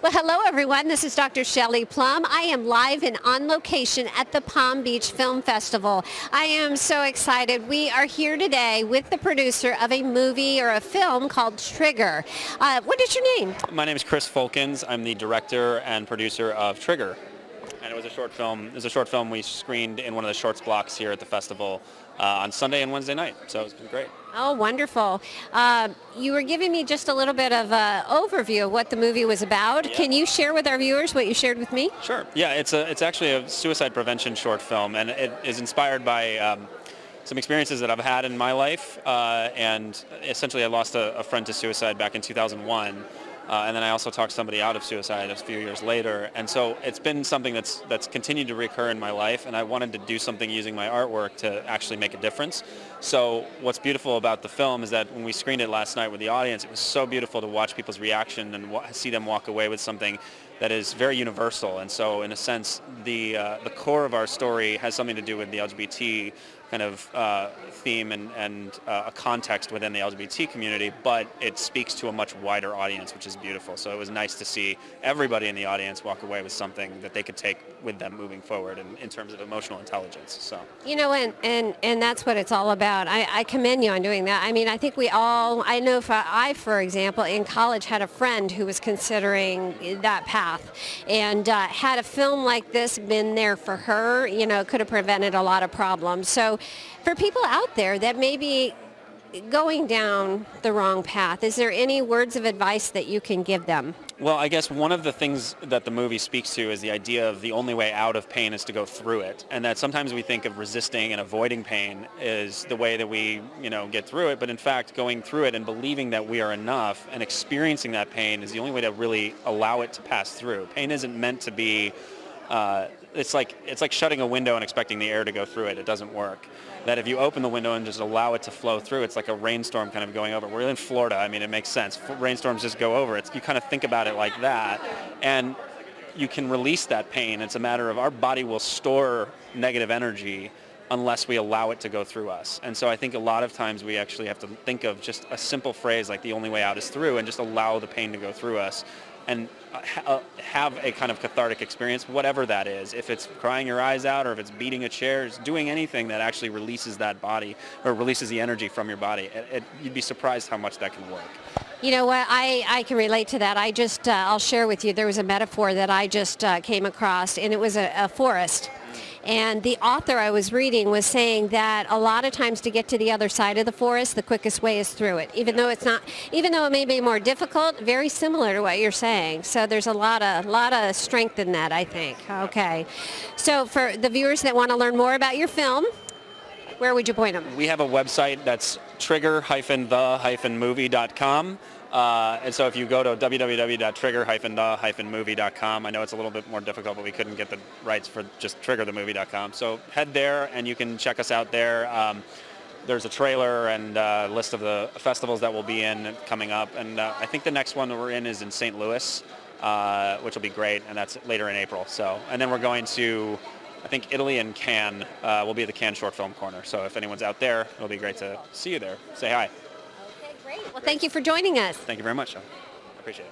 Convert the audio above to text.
Well, hello everyone. This is Dr. Shelley Plum. I am live and on location at the Palm Beach Film Festival. I am so excited. We are here today with the producer of a movie or a film called Trigger. What is your name? My name is Chris Folkens. I'm the director and producer of Trigger. And it was a short film. It was a short film we screened in one of the shorts blocks here at the festival on Sunday and Wednesday night. So it's been great. Oh, wonderful. You were giving me just a little bit of an overview of what the movie was about. Yeah. Can you share with our viewers what you shared with me? Sure. Yeah, it's actually a suicide prevention short film, and it is inspired by some experiences that I've had in my life. And essentially, I lost a friend to suicide back in 2001. And then I also talked somebody out of suicide a few years later. And so it's been something that's continued to recur in my life, and I wanted to do something using my artwork to actually make a difference. So what's beautiful about the film is that when we screened it last night with the audience, it was so beautiful to watch people's reaction and see them walk away with something that is very universal. And so in a sense, the core of our story has something to do with the LGBT kind of theme and a context within the LGBT community, but it speaks to a much wider audience, which is beautiful. So it was nice to see everybody in the audience walk away with something that they could take with them moving forward in terms of emotional intelligence. So you know, and that's what it's all about. I commend you on doing that. I mean, I think we all, I know for example, in college had a friend who was considering that path, and had a film like this been there for her, you know, it could have prevented a lot of problems. So for people out there that may be going down the wrong path, is there any words of advice that you can give them? Well, I guess one of the things that the movie speaks to is the idea of the only way out of pain is to go through it, and that sometimes we think of resisting and avoiding pain is the way that we, get through it, but in fact, going through it and believing that we are enough and experiencing that pain is the only way to really allow it to pass through. Pain isn't meant to be it's like shutting a window and expecting the air to go through it. It doesn't work. That if you open the window and just allow it to flow through, it's like a rainstorm kind of going over. We're in Florida. I mean, it makes sense. Rainstorms just go over. You kind of think about it like that, and you can release that pain. It's a matter of our body will store negative energy unless we allow it to go through us. And so I think a lot of times we actually have to think of just a simple phrase like the only way out is through, and just allow the pain to go through us and have a kind of cathartic experience, whatever that is. If it's crying your eyes out, or if it's beating a chair, it's doing anything that actually releases that body or releases the energy from your body. You'd be surprised how much that can work. You know what, I can relate to that. I'll share with you, there was a metaphor that I just came across, and it was a forest. And the author I was reading was saying that a lot of times to get to the other side of the forest, the quickest way is through it. Even though it may be more difficult, very similar to what you're saying. So there's a lot of strength in that, I think. Okay. So for the viewers that want to learn more about your film, where would you point them? We have a website that's trigger-the-movie.com. And so if you go to www.trigger-the-movie.com, I know it's a little bit more difficult, but we couldn't get the rights for just triggerthemovie.com. So head there and you can check us out there. There's a trailer and a list of the festivals that we'll be in coming up. And I think the next one that we're in is in St. Louis, which will be great, and that's later in April. So, and then we're going to, I think, Italy and Cannes. We'll be at the Cannes Short Film Corner. So if anyone's out there, it'll be great to see you there. Say hi. Okay, great. Well, thank you for joining us. Thank you very much, Sean. I appreciate it.